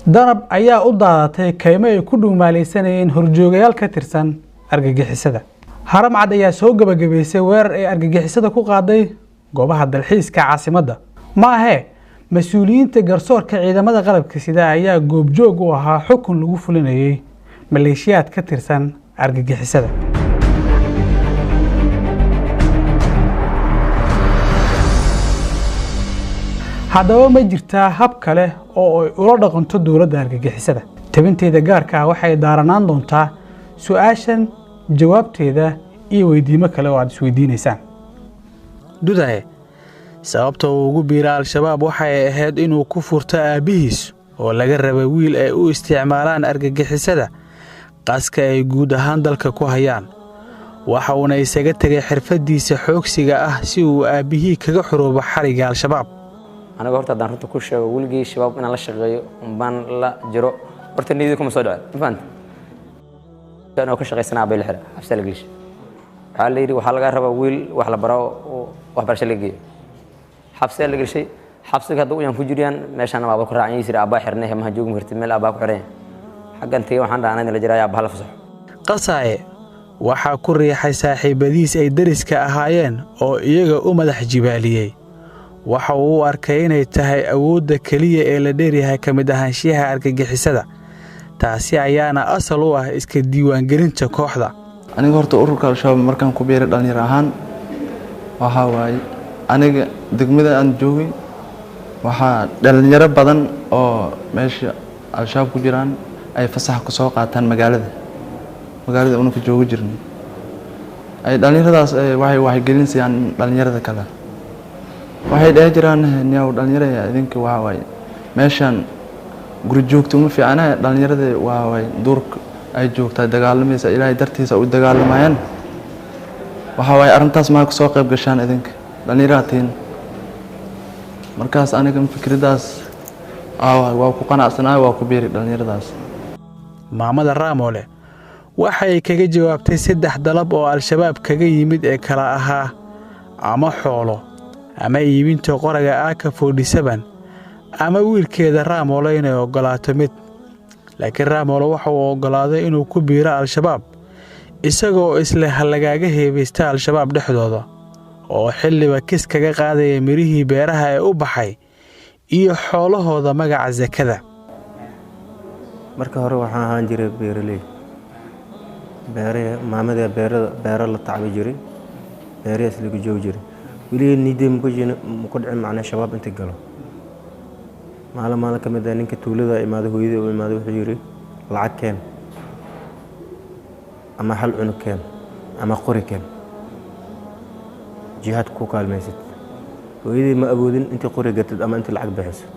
danab ayaa u daadatay kaymo ay ku dhuumaalaysanayeen horjoogayaal ka tirsan argagixisada. Haramcad ayaa soo gabagabaysay weerar ay argagixisada ku qaaday goobaha dalxiiska caasimadda. Ma ahe mas'uuliyiinta garsoorka ciidamada qalabka sida ayaa goobjoog u ahaa xukun lagu fulinayay maleeshiyaad ka tirsan argagixisada. haddaba ma jirtaa hab kale oo ay ula dhaqanto dowladda argagixisada? tabinteeda gaarka ah waxay daaranaan doontaa su'aashan jawaabteeda iyo weydiimo kale oo aad isweydiinaysaan. dudaye sababta uu ugu biiray al-shabaab waxay ahayd inuu ku furto aabihiis oo laga rabay wiil ay u isticmaalaan argagixisada qaska ay guud ahaan dalka ku hayaan. waxa uuna isaga tegay xirfadiisa xoogsiga ah si uu aabihii kaga xoroobo xariga al-shabaab. aniga horta daan runta ku sheego wiilgii shabaab inaan la shaqeeyo baan la jiro horta niyadii kuma soo dhacay fahanta inuu ka shaqeysanaa bay la xira xabsa la gelish waxa la yiri waxa laga rabaa wiil wax la baro oo waxbarasho la geeyo xabsa la gelishay xabsiga hadda uu ku jiriyaan meeshaan waa ku raacay sir aba xirnay ma joogin kartid meel aba ku xiran xagan tii waxaan dhaanay la jiraaya bahal fasax qasaaye waxa ku riixay saaxiibadiis ay dariska ahaayeen oo iyaga u madax jibaaliyay. waxa uu arkay inay tahay awoodda kaliya ee la dheeryahay ka mid ahaanshiyaha argagixisada. taasi ayaana asal u ah iska diiwaangelinta kooxda. aniga horta ururka al-shabaab markaan ku biiray dhalinyaro ahaan waxa waaye aniga degmada aan joogay waxaa dhalinyaro badan oo meesha al-shabaab ku jiraan ay fasax ku soo qaataan magaalada una ku joogo jirnay ay dhalinyaradaas waxay gelinayaan dhalinyarada kale waxay dhahay jiraan niyaw dhalinyarada idinka waxa waaye meeshan guri joogto ma fiicana dhalinyarada waa way duurka ay joogtaa dagaalamaysa ilaahay dartiisa u dagaalamayaan waxa waaye arintaas ma ka soo qayb gashaan idinka dhalinyaratiin markaas aniga fikradaas waa ku qanacsanaay waa ku biiri dhalinyaradaas. maamada Raamole waxay kaga jawaabtay 3 dalab oo al-shabaab kaga yimid ee kala ahaa ama xoolo ama iibinta qoraga AK47 ama wiilkeeda Raamole inay ogolaato mid. laakiin Raamole waxa uu ogolaaday inuu ku biiro al-shabaab isagoo isla halagaaga heebeysta al-shabaab dhexdooda oo xilliba kis kaga qaadaya mirihii beeraha ee u baxay iyo xoolahooda magaca zakada. marka hore waxaan ahaan jiray beeraley maamada beero la tacbi jiray beerahaas lagu joogi jiray wili nidaam ku dhicin macna shabaab inta galo maalin kamid ah ninka tuulada imaado hooyada oo imaado wuxuu yiri lacag keen ama hal cunug keen ama qori keen jihad ku kaalmaysid hooyadii ma awoodin inta qori gatid ama inta lacag bixiso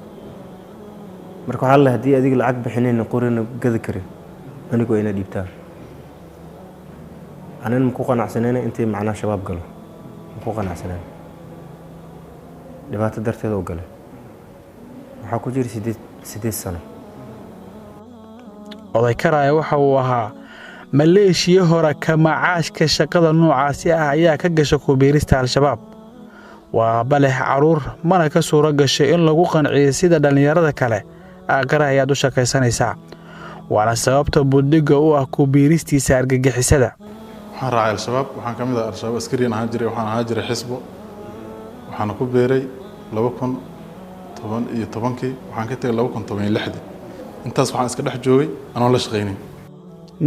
marka waxa la hadii adiga lacag bixinayna qorina gadi kari anigu ina dhiibtaa anan ku qanacsanayna intii macna shabaab galo ku qanacsanay dhibaato darteed oo galay waxa ku jiri 8 sano oday karaaya waxa uu ahaa maleeshiya hore ka macaashka shaqada noocaasi ah ayaa ka gashay ku biirista al-shabaab. waa balex caruur mana ka suura gashay in lagu qanciyo sida dhalinyarada kale aqaraaya u shaqaysanaysa. waana sababta buddiga u ah ku biiristiisa argagixisada. waxaan raacay al-shabaab waxaan kamid ah al-shabaab askariyan ahaan jiray waxaan ahaan jiray xisbo waxaan ku beeray 2017 waxaan ka tagay 2016 intaas waxaan iska dhex joogay anoo la shaqeynay.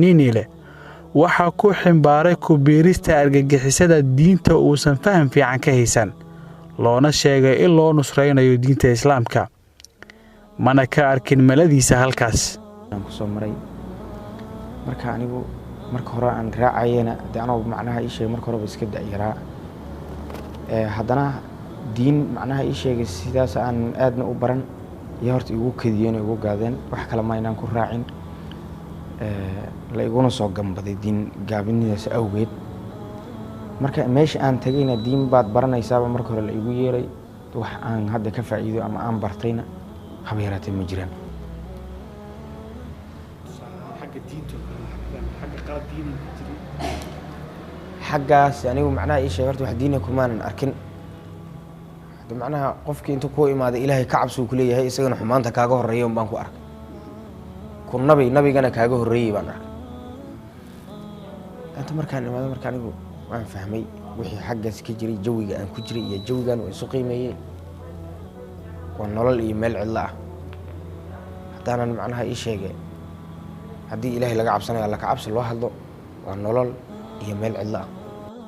Ninile waxa ku ximbaaray ku biirista argagixisada diinta uusan faham fiican ka haysan loona sheegay in loo nusraynayo diinta islaamka mana ka arkin maladiisa halkaas. aan ku soo maray marka anigu marka hore aan raacayna anoo macnaha ii sheegay marka hore iska dhaciraa haddana diin macnaha ii sheegay sidaas aan aadna u baran iyo horta igu kadiyeen igu gaadeen wax kale ma inaan ku raacin la iguna soo gambaday diin gaabinidaas awgeed marka meesha aan tagayna diin baad baranaysaaba marka hore la igu yeeray wax aan hadda ka faa'iido ama aan bartayna habeeraatay ma jiraan. xaggaas anigu macnaha ii sheegay horta wax diin kumaanan arkin macnaha qofkii inta ku imaaday ilaahay ka cabsi ku leeyahay isagana xumaanta kaaga horeeyo baan ku arkay ku nabigana kaaga horreeyey baan arkay inta markaan imaado marka anigu waan fahmay wixii xaggaas ka jiray jawiga aan ku jiray iyo jawigan waa isu qiimeeyey waa nolol iyo meel cidlo ah haddaanan macnaha ii sheegay haddii ilaahay laga cabsanayo alla ka cabsi loo hadlo waa nolol iyo meel cidlo ah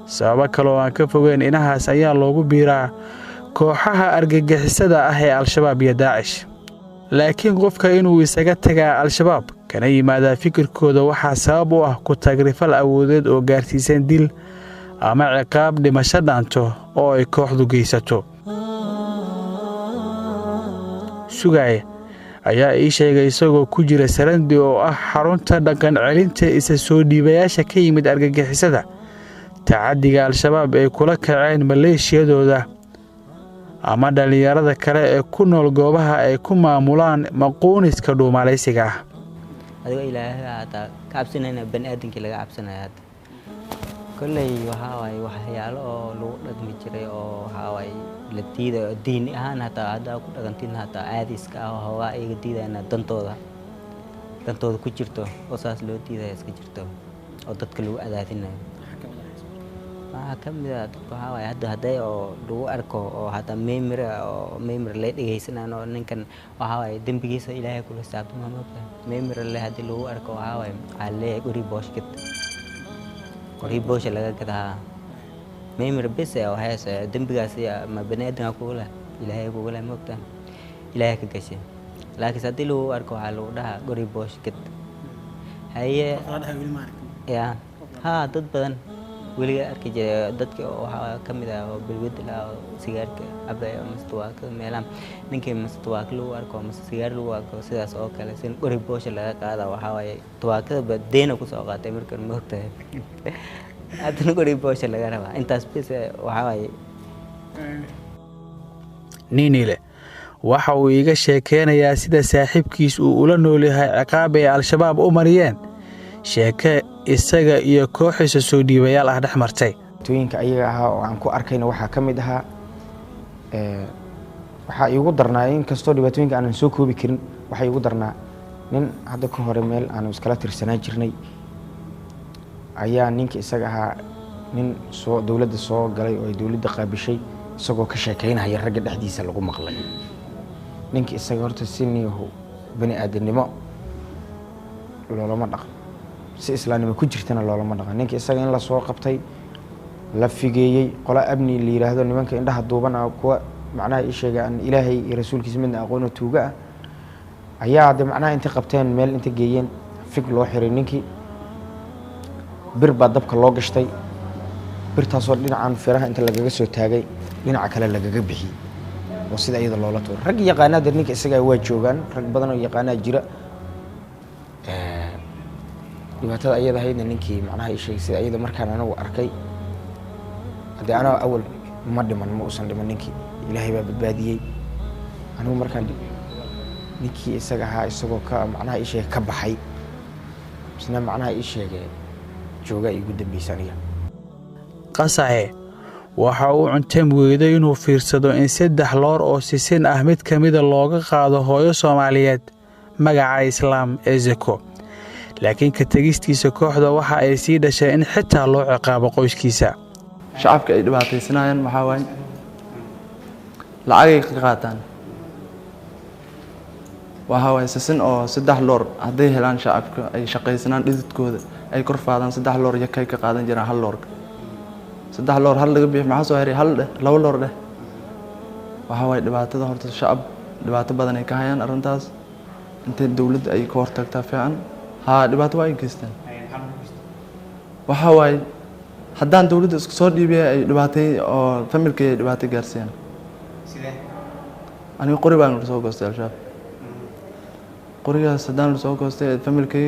sababo kale oo aan ka fogeyn inahaas ayaa loogu biiraa kooxaha argagixisada ah ee al-shabaab iyo daacish laakiin qofka inuu isaga tagaa al-shabaab kana yimaadaa fikirkooda waxaa sabab u ah ku tagrifal awoodeed oo gaarsiisan dil ama ciqaab dhimasho dhaanto oo ay kooxdu geysato Sugaye ayaa ii sheegay isagoo ku jira Sarandi oo ah xarunta dhaqan celinta isa soo dhiibayaasha ka yimid argagixisada tacadiga al-shabaab ay kula kaceen maleeshiyadooda ama dhalinyarada kale ee ku nool goobaha ay ku maamulaan maquuniska dhuumalaysiga ah adiga ilaahay hada ka cabsanayna bani'aadamkii laga cabsanaya kullay waxa way waxyaalo oo lagu dhaqmi jiray oo waxa way la diiday diin ahaan hada ku dhaqantiin hada caadiska ah oo waa iga diidayna dantooda ku jirto oo saas loo diiday iska jirto oo dadka lagu adaadinayo waxa kamid ah waxa way haday oo lagu arko oo hada memory la dhageysanano ninkan waxa way dambigiisa ilaahay kula saabtamo memory la hadii lagu arko waxa way alle guri booshkid guri boosh laga gadaa memory bes oo haysa dambigaas ma bani'aadamka kula ilaahay kula moogta ilaahay ka gashay laakiin hadii lagu arko waxa lagu dhaha guri booshkid haye ya ha dad badan weliga arkay dadka waxa kamid ah oo bilwad la sigaarka abay mustawaka meelam ninkii mustawaka loo arko ama sigaar loo arko sidaas oo kale sin guri boosh laga qaada waxa way tawaakada badeena ku soo qaatay markan moogtahay adna guri boosh laga rabaa intaas bes waxa way Ninile waxa uu iga sheekeynayaa sida saaxiibkiis uu ula nool yahay ciqaab ay al-shabaab u mariyeen sheeke isaga iyo kooxiisa soo dhiibayaal ah dhaxmartay tooyinka ayaga ah oo aan ku arkayna waxa kamid aha waxa igu darnaa in kasto dhibaatooyinka aan soo koobi karin waxa igu darnaa nin hadda ka hore meel aan iskala tirsanaa jirnay ayaa ninka isaga aha nin soo dawladda soo galay oo dawladda qaabishay isagoo ka sheekeynaya ragga dhexdiisa lagu maqlay ninka isaga horta siniyo bani aadanimo loolama dhaqan si islaamnimo ku jirtana loolama dhaqan ninka isaga in la soo qabtay la figeeyay qola abni la yiraahdo nimanka indhaha duuban ah kuwa macnaha ii sheegaan ilaahay iyo rasuulkiisa midna aqoon tuuga ah ayaa macnaha inta qabteen meel inta geeyeen fig loo xiray ninkii bir baa dabka loo gashtay birtaasoo dhinacan firaha inta lagaga soo taagay dhinaca kale lagaga bixiyay oo sida iyada loola tuuro rag yaqaanada ninka isaga waa joogan rag badan oo yaqaana jira dhibaatada ayada hayna ninkii macnaha ii sheegay sida ayada markaan anagu arkay hadii ana awal ma dhiman ma usan dhiman ninkii ilaahay baa badbaadiyay anigu markaan ninkii isaga ahaa isagoo ka macnaha ii sheegay ka baxay isna macnaha ii sheegay jooga igu dambeysaniya qasaye waxa uu cunteem weeday inuu fiirsado in 3 loor oo sisin ah mid kamida looga qaado hooyo Soomaaliyeed magaca Islaam ee Zeko laakiin ka tagistiisa kooxda waxa ay sii dhashay in xitaa loo ciqaabo qoyskiisa shacabka ay dhibaataysanayaan maxaa waay lacag ay qaataan waxa way sisin oo 3 loor haday helaan shacabka ay shaqaysanaan dhididkooda ay kor faadaan 3 loor yakay ka qaadan jiraan 1 loor 3 loor hal laga bixi maxaa soo haray 2 loor dheh waxa way dhibaatada horta shacab dhibaato badan ay ka hayaan arintaas inta dawladda ay ka hortagtaa fiican ha dhibaato way geystaan waxa way haddaan dawladda isku soo dhiibay ay dhibaatay oo familkay dhibaato gaarsiin sidee aniga qori baan soo goostay al-shabaab qorigaas haddaan soo goostay familkay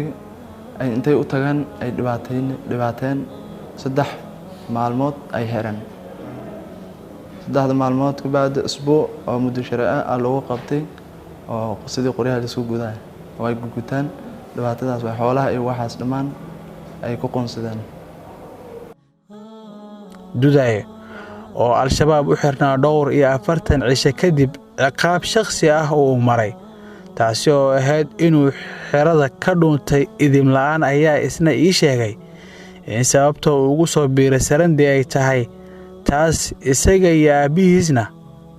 ay intay u tagaan ay dhibaateen 3 maalmood ay heran 3 maalmood ka baad isbuuc oo muddo sharci ah lagu qabtay oo sidii qoriyaha la soo gudaay oo ay gugutaan dhibaatadaas way xoolaha ay waxaas dhamaan ay ku qoonsadaan Dudaye oo al-shabaab u xirnaa dhowr iyo 40 cisho kadib ciqaab shakhsi ah oo maray taasi oo ahayd inuu xerada ka dhuuntay idin la'aan ayaa isna ii sheegay in sababta uu ugu soo biiray Sarandii ay tahay taas isaga iyo aabihiisna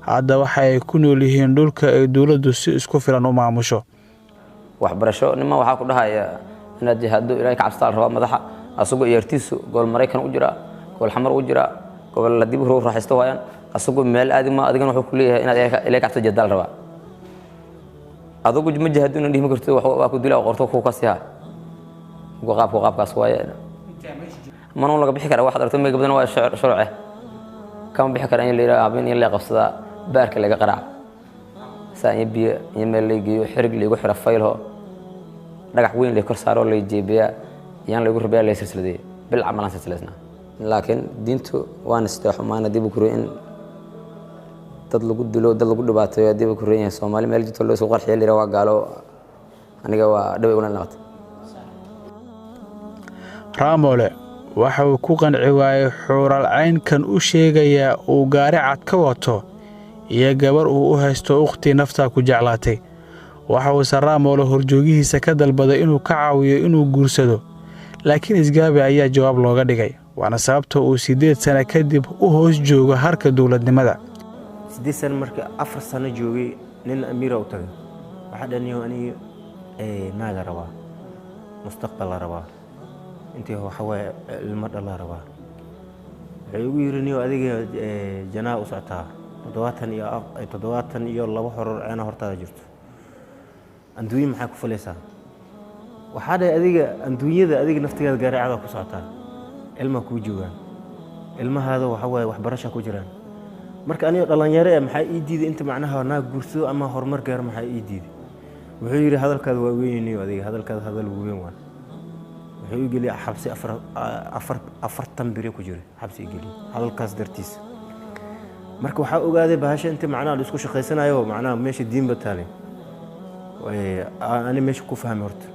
hadda waxa ay ku nool yihiin dhulka ay dawladdu si isku filan u maamusho. waxbarasho nima waxa ku dhahaya inaad jihado Ilaahay ka cabstaan raba madaxa asagoo yartiisu gol Mareykan u jira gol xamar u jira gobol la dib u raaxaysto waayaan asagoo meel aadima adigana wuxuu ku leeyahay inaad Ilaahay ka cabsado jadal raba adigu ma jihado inuu dhimo karto waxa ku dilaa qorto ku kasiya qaabkaas waayaan manoo laga bixi kara waxa darto meega badan waa sharci kama bixi kara in la yiraahdo habeen in la qabsada baarka laga qaraac saan biyo in meel la geeyo xirig lagu xiro faylo dhagax weyn la kor saaro la jeebiya yaan lagu rubiyaa la silsiladii bil amalan silsiladna laakiin diintu waan istaxumaana dib u kuro in dad lagu dilo dad lagu dhibaateeyo dib u kureen Soomaali meel jito loo soo qarxiyo la waa gaalo aniga waa dhaway una laabtay Raamole waxa uu ku qanci waayay xuural caynkan u sheegaya uu gaari cad ka wato iyo gabar uu u haysto ukhti nafta ku jeclaatay waxa uu Raamole horjoogihiisa ka dalbaday inuu ka caawiyo inuu guursado laakiin isgaabi ayaa jawaab looga dhigay waana sababta uu 8 sano kadib u hoos joogo harka dawladnimada 8 sano marka 4 sano joogay nin amiira u tagay waxa dhaniyo ani naaga rabaa mustaqbal rabaa intii waxa way ilmo dhala rabaa wuxuu ugu yiriniyo adiga janaa u socotaa 70 iyo laba horor aan hortaada jirto anduuyi maxaa ku faleysaa waxa dhay adiga anduunyada adiga naftigeeda gaaricada ku socotaa ilma ku joogan ilmahaada waxa way waxbarasho ku jiraan marka aniga dhalinyaro maxaa ii diiday inta macnaha naag guursado ama horumar gaar maxaa ii diiday wuxuu yiri hadalkaada waa weeyniyo adiga hadalkaada hadal weyn waa wuxuu ii geli xabsi afar tambiri ku jira xabsi ii geli hadalkaas dartiis marka waxa ogaaday bahasha inta macnaha isku shaqeysanayo macnaha meesha diin bataalay ani meesha ku fahmay horta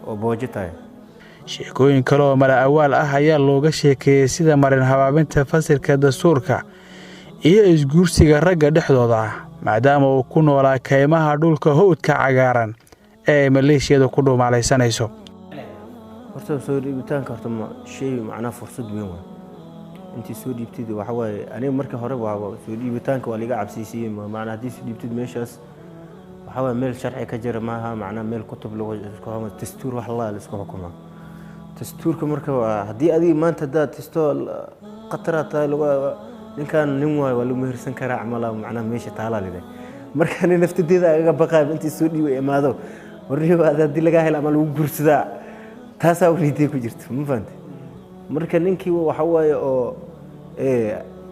oo boojitay sheekooyin kale oo mala awaal ah ayaa looga sheekeeyay sida marin habaabinta fasilka dastuurka iyo isguursiga ragga dhexdooda ah maadaama uu ku noolaa kaymaha dhulka hawdka cagaaran ee Maleeshiyada ku dhuumaalaysanayso horta soo dhiibitaanka horta shay macna fursad weyn waa intii soo dhiibtid waxa way aniga markii hore waa soo dhiibitaanka waa liga cabsiisay macna hadii soo dhiibtid meeshaas waxa way meel sharci ka jira maaha macna meel kutub lagu isku hamo dastuur wax la isku xukumo dastuurka marka hadii adiga maanta daa dastuur qatarata lagu ninkan nin waa lagu mehersan karaa amala macna meesha taala leeyahay marka nin naftideeda aga baqay intii soo dhiibay imaado wariyo hadii laga helo ama lagu guursada taas oo liiday ku jirto ma fahanti marka ninkii waxa waaye oo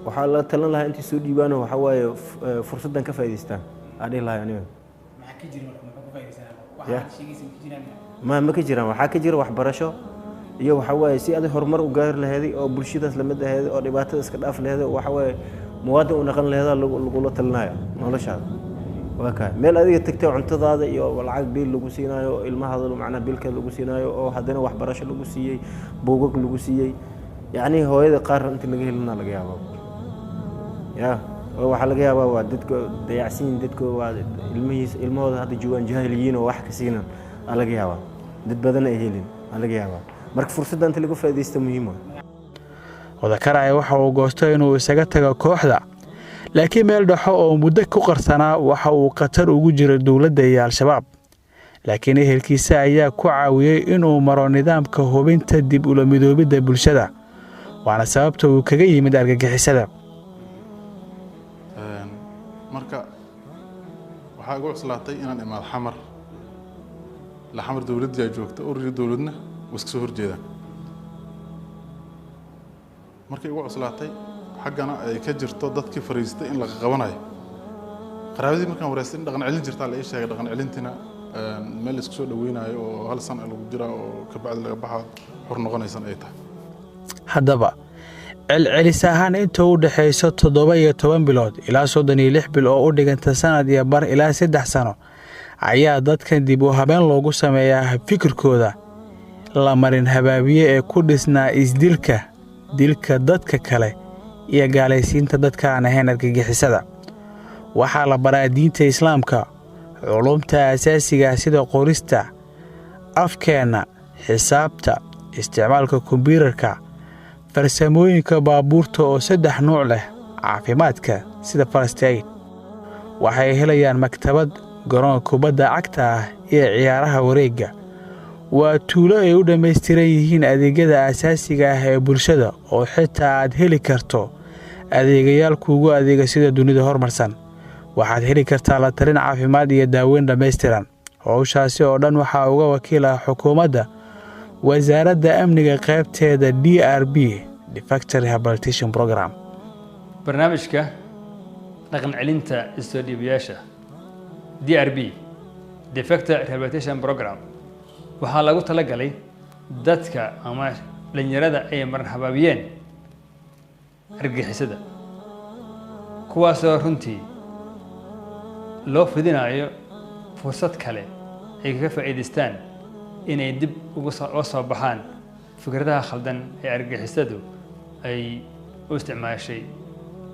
waxa la talan lahaa intii soo dhiibaan waxa waaye fursadan ka faa'iideystaan adii lahaa aniga maxaa ka jira marka ku faa'iideystaan waxa sheegaysan ku jiraan ma ka jiraan waxa ka jira waxbarasho iyo waxa waaye si aad horumar u gaar lahayd oo bulshadaas la mid ahayd oo dhibaatada iska dhaaf lahayd waxa waaye muwaadin u naqan lahayd lagu la talinayo noloshaada waka meel adiga tagtay cuntadaada iyo lacag biil lagu siinayo ilmahaada macna biilka lagu siinayo oo hadana waxbarasho lagu siiyay buugag lagu siiyay yaani hooyada qaar inta laga helina laga yaabo waxa laga yaabaa waa dadka dayacsiin dadka waa ilmahooda hadda joogan jahiliyiin oo wax ka siinan laga yaabaa dad badan ay helin laga yaabaa marka fursadda inta lagu faa'iideysto muhiim ah wadakaraay waxa uu goostay inuu isaga tago kooxda laakiin meel dhaxo oo muddo ku qarsanaa waxa uu qatar ugu jiray dawladda iyo al-shabaab laakiin ehelkiisa ayaa ku caawiyay inuu maro nidaamka hubinta dib u midoobida bulshada waana sababta uu kaga yimid argagixisada marka waxa ugu cuslaatay inaan imaad xamar la xamar dawladda ay joogto ururka dawladna iska soo horjeeda markay ugu cuslaatay xaqana ay ka jirto dadkii fariistay in la qabanayo qaraabadii markaan wareysay dhaqan celin jirta la sheegay dhaqan celintina meel isku soo dhaweynayo oo hal sano lagu jira oo ka bacdi laga baxo hor noqonaysan ay tahay haddaba celcelis ahaan inta u dhaxayso 17 bilood ilaa 36 bil oo u dhiganta sanad iyo bar ilaa 3 sano ayaa dadkan dib u habeen loogu sameeyaa fikirkooda la marin habaabiye ee ku dhisnaa dilka dadka kale iyo gaalaysiinta dadka aan ahayn argagixisada waxaa la baraa diinta islaamka culumta asaasiga sida qorista, afkeenna, xisaabta, isticmaalka kombiyuutarka, farsamooyinka baabuurta oo 3 nooc leh, caafimaadka sida first aid. waxay helayaan maktabad, garoon kubadda cagta ah iyo ciyaaraha wareegga. waa tuulo ay u dhammaystiran yihiin adeegyada asaasiga ah ee bulshada oo xitaa aad heli karto adeegayaal kuugu adeega sida dunida horumarsan. waxaad heli kartaa la talin caafimaad iyo daaweyn dhammaystiran. howshaasi oo dhan waxaa uga wakiil ah xukuumadda, wasaaradda amniga qaybteeda DRB Defector Rehabilitation Program. barnaamijka dhaqan celinta soo dhiibayaasha DRB Defector Rehabilitation Program waxaa lagu talagalay dadka ama dhalinyarada ay maran habaabiyeen argagixisada, kuwaasoo runtii loo fidinayo fursad kale ay kaga faa'iidaystaan inay dib uga soo baxaan fikradaha khaldan ee argagixisadu ay u isticmaashay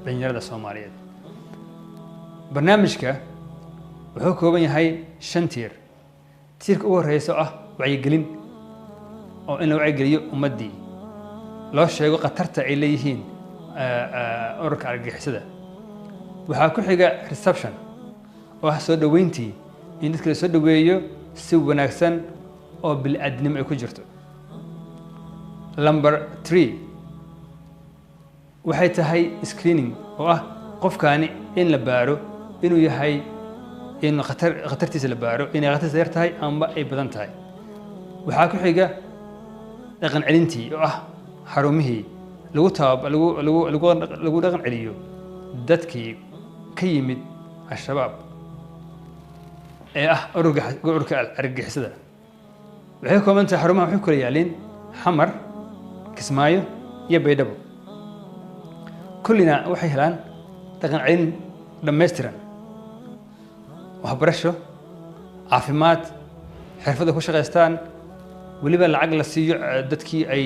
dhalinyarada Soomaaliyeed. barnaamijka wuxuu kooban yahay 5 tiir. tiirka ugu horeysa ah wacyigelin, oo in la wacyigeliyo ummadii loo sheego khatarta ay leeyihiin ururka argagixisada. waxaa ku xiga reception oo ah soo dhaweyntii, in dadka la soo dhaweeyo si wanaagsan oo bil'aadnimo ay ku jirto. number 3 waxay tahay screening, oo ah qofkaani in la baaro inuu yahay in khatartiisa la baaro, inay khatartiisa yar tahay ama ay badan tahay. waxaa ku xiga dhaqan celintii, oo ah xarumihii lagu dhaqan celiyo dadkii ka yimid al-shabaab ee ah ururka argagixisada. waxay ka kooban tahay xarumaha waxay kala yaalin Xamar, Kismaayo iyo Baydhabo. kullina waxay helaan dhaqan celin dhammaystiran, waxbarasho, caafimaad, xirfado ku shaqaystaan, weliba lacag la siiyo dadkii ay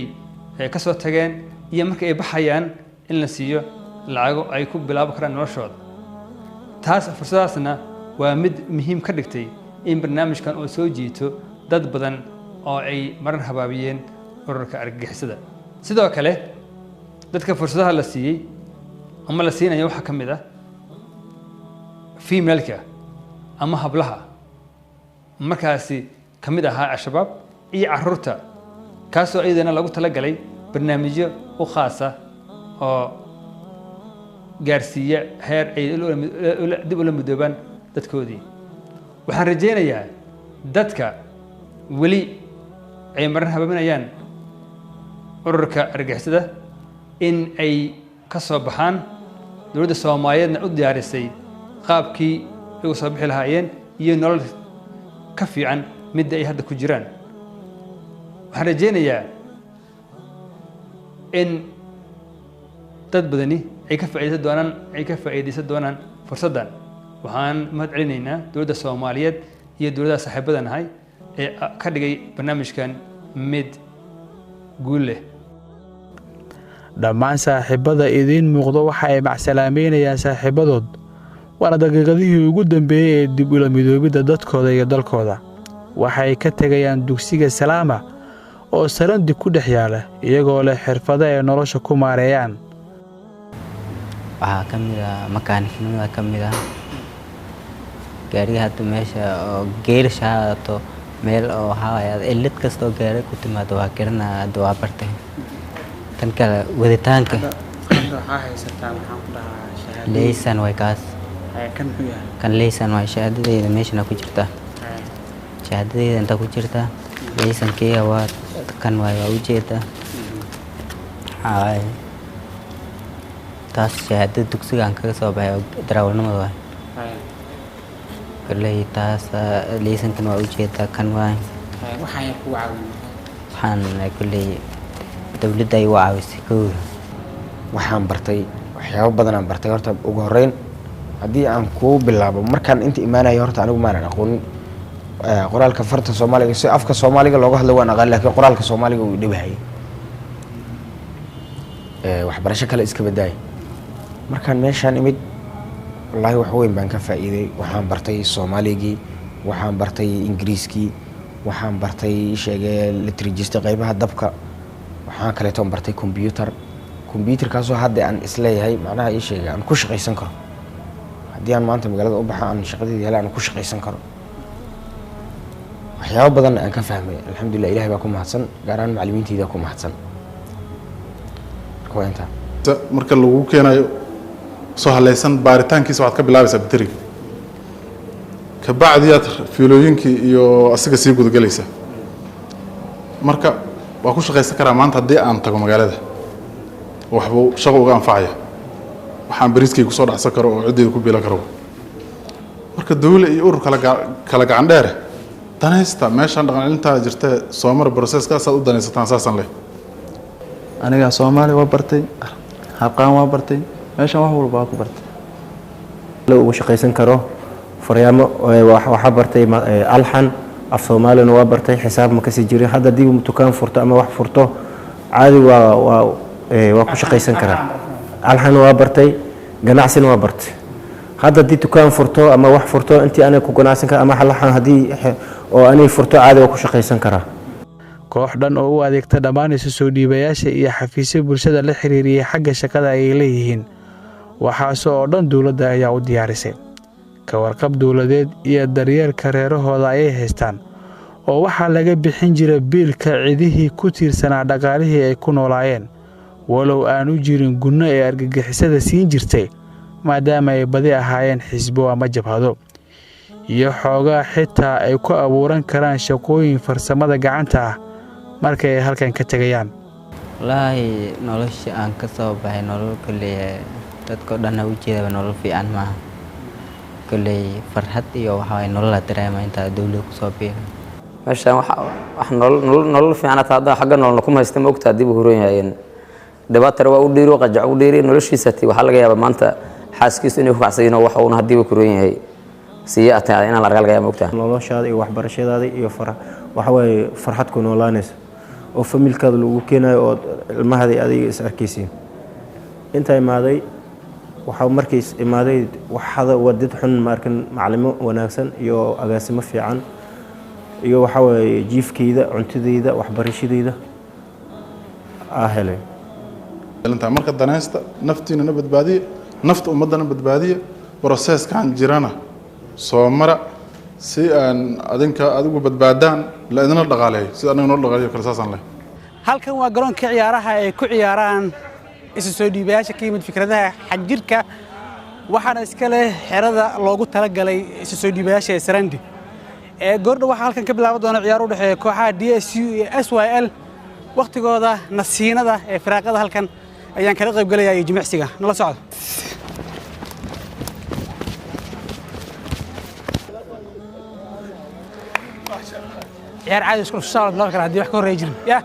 ka soo tageen, iyo markii ay baxayaan in la siiyo lacago ay ku bilaabi karaan noloshooda. fursadaasna waa mid muhiim ka dhigtay in barnaamijkan uu soo jiito dad badan oo ay maran habaabiyeen ururka argagixisada. sidoo kale dadka fursadaha la siiyey ama la siinayo waxaa ka mid ah female-ka ama hablaha markaasi ka mid ahaa al-shabaab iyo carruurta, kaasoo iyadana lagu talagalay barnaamijyo u khaasa oo gaarsiiya heer ay dib ula midoobaan dadkoodii. waxaan rajaynayaa dadka weli ay maran habaabinayaan ururka argagixisada in ay ka soo baxaan. dowladda Soomaaliyeedna u diyaarisay qaabkii ay u soo bixi lahaayeen iyo nolol ka fiican midda ay hadda ku jiraan. waxaan rajaynayaa in dad badani ay ka faa'iideysan doonaan fursaddan. waxaan mahad celinaynaa dowladda Soomaaliyeed iyo dowladda saaxiibada nahay ee ka dhigay barnaamijkan mid guul leh. dhammaan saaxiibada idiin muuqdo waxa ay macsalaameynayaan saaxiibadood, waana daqiiqadihii ugu dambeeyey ee dib ula midoobidda dadkooda iyo dalkooda. waxay ka tegayaan dugsiga Salaama oo Sarandi ku dhex yaala, iyagoo leh xirfado ay nolosha ku maareeyaan. waxaa ka mid ah makaaniknimada, ka mid ah gaariga hadda meesha oo geerisha haato meel oo waxaa ilid kastoo gaari ku timaado waa garanaa, hadda waa bartay. tan kale waditaanka leysan way kaas kan leysan way shahaadadeyda meeshana ku jirta, shahaadadeyda inta ku jirta. leysankeyga waa kan waay, waa ujeeda taas shahaadada dugsigaan kaga soo baxay oo darawalnimada waay. kolley taas leysankan waa ujeeda kan waay. waxaan kolley dowladda ay u caawisay kooda. waxaan bartay waxyaabo badan aan bartay. horta ugu horeyn haddii aan kuu bilaabo, markaan inta imaanayo horta anigu maanan aqoonin qoraalka farta Soomaaliga. si afka Soomaaliga looga hadlo waan aqaan, laakiin qoraalka Soomaaliga uu dhibahayay. waxbarasho kale iska badaay. markaan meeshaan imid wallaahi wax weyn baan ka faa'iiday. Waxaan bartay Soomaaligii, waxaan bartay Ingiriiskii, waxaan bartay literature qaybaha dabka, waxaan kaleeto bartay computerkaasoo hadda aan isleeyahay macnaha ii sheegay aan ku shaqaysan karo. haddii aan maanta magaalada u baxo aan shaqadeedii helo aan ku shaqaysan karo. waxyaabo badan aan ka fahmay alxamdulilah. ilaahay baa ku mahadsan, gaar ahaan macallimiintayda ku mahadsan. marka waa intaa. marka lagu keenayo soo halaysan baaritaankiisa waxaad ka bilaabaysaa bateriga, kabacdi aad fiilooyinkii iyo asiga sii gudagalaysaa. marka waa ku shaqaysan karaa maanta haddii aan tago magaalada, waxbuu shaqo uga anfacaya, waxaan bariiskay ku soo dhacsan karo oo ciddayda ku biilan karo. marka dawle iyo urur kala gacan dheere danaysta meeshaan dhaqan celintaa jirta soo mar processkaasaad u danaysataan saasaan leh. aniga Soomaali waa bartay, harqaan waa bartay, meeshaan wax walba ku bartay. ugu shaqaysan karo faryaamo waxa bartay alxan af Soomaalina waa bartay, xisaab ma kasi jirin. hadda dib dukaan furto ama wax furto caadi waa ku shaqaysan karaa. alxan waa bartay, ganacsina waa bartay. hadda dib dukaan furto ama wax furto intii aanay ku ganacsan kara ama alxan hadii oo aanay furto caadi waa ku shaqaysan karaa. koox dhan oo u adeegta dhammaan isu soo dhiibayaasha iyo xafiisyo bulshada la xiriiriyay xagga shaqada ay leeyihiin. waxaas oo dhan dawladda ayaa u diyaarisay. ka warqab dawladeed iyo daryeelka reerahooda ayay haystaan, oo waxaa laga bixin jiray biilka cidihii ku tiirsanaa dhaqaalihii ay ku noolaayeen, walow aanu jirin gunno ee argagixisada siin jirtay, maadaama ay badi ahaayeen xisbo ama jabhado, iyo xoogaa xitaa ay ku abuuran karaan shaqooyin farsamada gacanta ah marka ay halkan ka tegayaan. wallaahi nolosha aan ka soo baxay nolol kale dadka dhan u jeedaba nolol fiican maaha. kale farxad iyo waxa ay nolol la dareema inta dawladda ku soo biiray. meeshaan wax nolol fiican hadda xagga nolol kuma haysta ma ogtaa dib u horan yaayeen. dhibaatada waa u dhiiro qajac u dhiiri noloshiisa tii waxa laga yaabaa maanta xaaskiisu inuu ku kacsayn oo waxa uu hadii ku roon yahay siyaata inaan la argal yahay ma ogtaa. noloshaada iyo waxbarashadaada iyo waxa way farxad ku noolaanaysa oo familkaada lagu keenayo oo ilmahaada adiga is arkaysiin. inta imaaday waxa markay imaaday waxada wadid xun markan macallimo wanaagsan iyo agaasimo fiican iyo waxa way jiifkeeda cuntadeeda waxbarashadeeda helay. marka danaysta naftiina badbaadiye, nafta ummadana badbaadiye, processkan jirana soo mara si aan adigu badbaadaan la idina dhaqaaleeyo sida anaga noo dhaqaaleeyo kala saasan leh. halkan waa garoonka ciyaaraha ay ku ciyaaraan isu soo dhiibayaasha ka yimid fikradaha xajirka, waxaana iska leh xerada loogu talagalay isu soo dhiibayaasha ee Sarandi. goordha waxaa halkan ka bilaaban doona ciyaar u dhexeeya kooxaha DSU iyo SYL. waqtigooda nasiinada ee firaaqada halkan ayaan kala qayb galayaa jimicsiga. nala socdo. ciyaar caadi isku soo laba kala hadii wax ka horeey jirin ya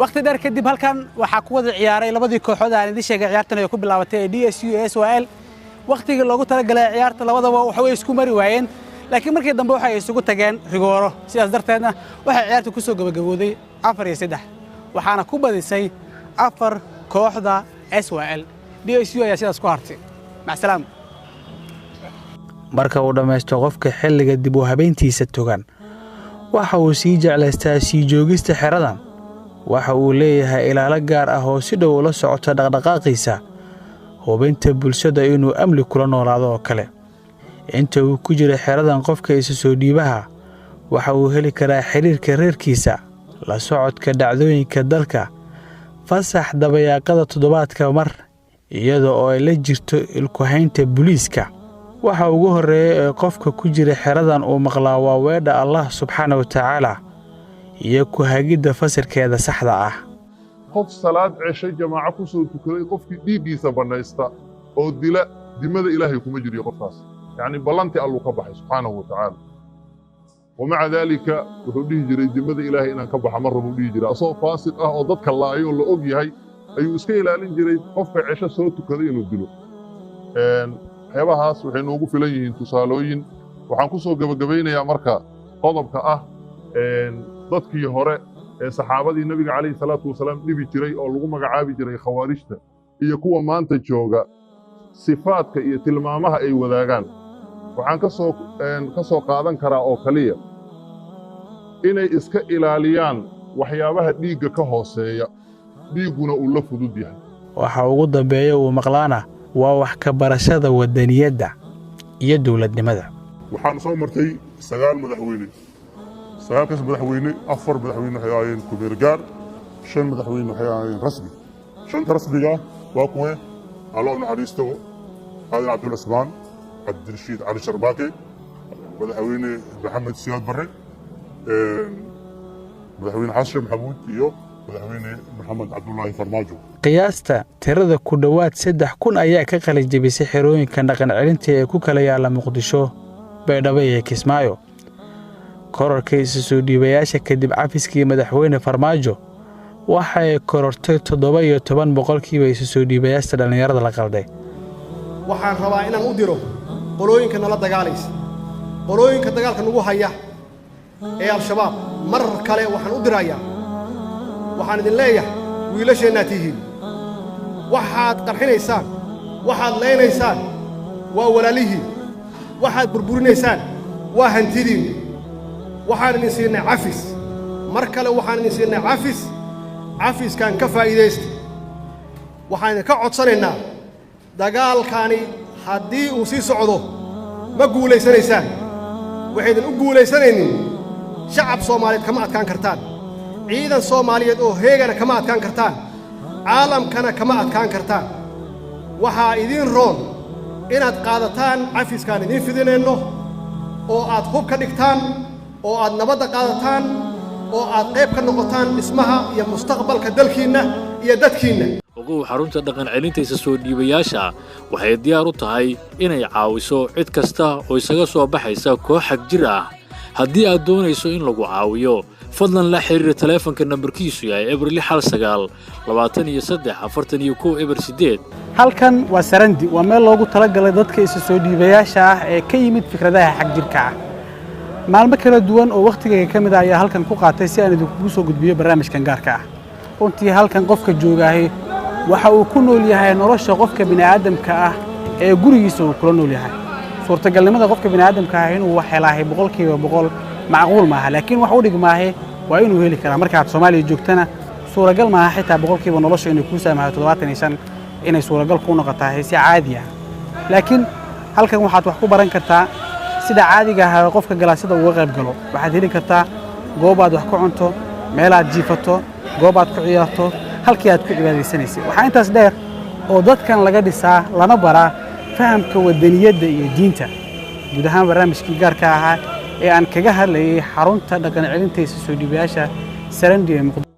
waqti dheer kadib halkan waxaa ku wada ciyaaray labadii kooxood aan idin sheegay ciyaartan ay ku bilaabatay DSU iyo SYL. waqtiga loogu talagalay ciyaarta labadaba waxa way isku mari waayeen, laakiin markii dambe waxay isugu tageen rigooro. sidaas darteedna waxay ciyaartu ku soo gabagabowday 4-3, waxaana ku badisay 4 kooxda SYL. DSU ayaa sidaas ku hartay. macasalaam. marka uu dhammaysto qofka xilliga dib u habeyntiisa togan, waxa uu sii jeclaystaa sii joogista xeradan. waxa uu leeyahay ilaalo gaar ah oo si dhow ula socota dhaqdhaqaaqiisa, hubinta bulshada inuu amni kula noolaado oo kale. inta uu ku jiro xeradan qofka isu soo dhiibaha waxa uu heli karaa xiriirka reerkiisa, la socodka dhacdooyinka dalka, fasax dabayaaqada toddobaadka mar, iyadoo oo ay la jirto ilku haynta booliiska. waxa ugu horeeya ee qofka ku jira xeradan uu maqlaa waa weedha Allah subxaanahu wa tacaala iyo ku hagidda fasirkeeda saxda ah. qof salaad ceshay jamaaco ku soo tukaday qofkii dhiiggiisa banaysta oo dila dimada ilaahay kuma jiriyo qofkaas, yani ballantii alluu ka baxay subxaanahu wa tacaala. wamaca daalika wuxuu dhihi jiray dimada ilaahay inaan ka baxa mar rabuu dhihi jiray asoo faasiq ah oo dadka laayo oo la og yahay ayuu iska ilaalin jiray qofka cesho soo tukaday inuu dilo. waxyaabahaas waxay noogu filan yihiin tusaalooyin. waxaan ku soo gabagabaynayaa marka qodobka ah dadkii hore ee saxaabadii nabiga calayhi salaatu wasalaam dhibi jiray oo lagu magacaabi jiray khawaarijta iyo kuwa maanta jooga sifaadka iyo tilmaamaha ay wadaagaan waxaan ka soo qaadan karaa oo kaliya inay iska ilaaliyaan waxyaabaha dhiigga ka hooseeya dhiigguna uu la fudud yahay waxa ugu dambeeya uu maqlaana waa wax ka barashada wadaniyadda iyo dawladnimada waxaan soo martay 9 madaxweyne 9kaas madaxweyne 4 madaxweyne waxay ahaayeen ku-meel gaar 5 madaxweyne waxay ahaayeen rasmi 5 rasmiga waa kuwe الله نحريسته هذا عبد العثمان عبد الرشيد علي شرباكي مدحويني محمد سياد بري مدحويني حاشم محمود iyo madaxweyne maxamed cabdullaahi farmaajo qiyaasta tirada ku dhawaad 3,000 ayaa ka qalin jabisay xerooyinka dhaqan celinta ee ku kala yaala Muqdisho Baydhabo iyo Kismaayo kororka isu soo dhiibayaasha kadib cafiskii madaxweyne farmaajo waxay korortay 17% isu soo dhiibayaasha dhalinyarada la qalday waxaan rabaa inaan u diro qolooyinka nala dagaalaysa qolooyinka dagaalka nagu haya ee al-shabaab mar kale waxaan u dirayaa waxaan idin leeyahay wiilasheena tihiin waxaad qarxinaysaan waxaad leenaysaan waa walaalihiin waxaad burburinaysaan waa hantidiin waxaan idin siinay cafis mar kale waxaan idin siinay cafiskan ka faa'iideysta waxaan ka codsanaynaa dagaalkani haddii uu sii socdo ma guulaysanaysaan waxaydan u guulaysanaynin shacab Soomaaliyeed kama adkaan kartaan ciidan Soomaaliyeed oo heegana kama adkaan kartaan caalamkana kama adkaan kartaan waxaa idin roon inaad qaadataan cafiskan idin fidinayno oo aad hub ka dhigtaan oo aad nabadda qaadataan oo aad qayb ka noqotaan dhismaha iyo mustaqbalka dalkiina iyo dadkiina ugu xarunta dhaqan celinta soo dhiibayaasha waxay diyaar u tahay inay caawiso cid kasta oo isaga soo baxaysa koox xag jir ah haddii aad doonayso in lagu caawiyo fadlan la xiriir taleefanka nambarkiisu yahay Ebril 19 23 41 Ebril 8 halkan waa Sarandi waa meel loogu talagalay dadka isu soo dhiibayaasha ah ee ka yimid fikradaha xag jirka ah maalmo kala duwan oo waqtiga ka mid ah ayaa halkan ku qaatay si aan idinku soo gudbiyo barnaamijkan gaarka ah runtii halkan qofka joogahay waxa uu ku nool yahay nolosha qofka bini'aadamka ah ee gurigiisa uu kula nool yahay suurtagalnimada qofka bini'aadamka ah inuu wax helaahay 100% macquul maaha laakiin wax u dhigmaahay waa inuu heli karaa marka aad Soomaaliya joogtana suuragal maaha xitaa 100% nolosha inay ku saamaxdo 75 inay suuragal ku noqotaa si caadi ah laakiin halkan waxaad wax ku baran kartaa sida caadiga ah qofka galaasada uga qayb galo waxaad heli kartaa goob aad wax ku cunto meel aad jiifato goob aad ku ciyaarto halkii aad ku cibaadeysanaysid waxa intaas dheer oo dadkan laga dhisaa lana baraa fahamka wadaniyadda iyo diinta guud ahaan barnaamijkii gaarka ahaa ee aan kaga hadlayay xarunta dhaqan celinta soo dhiibayaasha Sarandi ee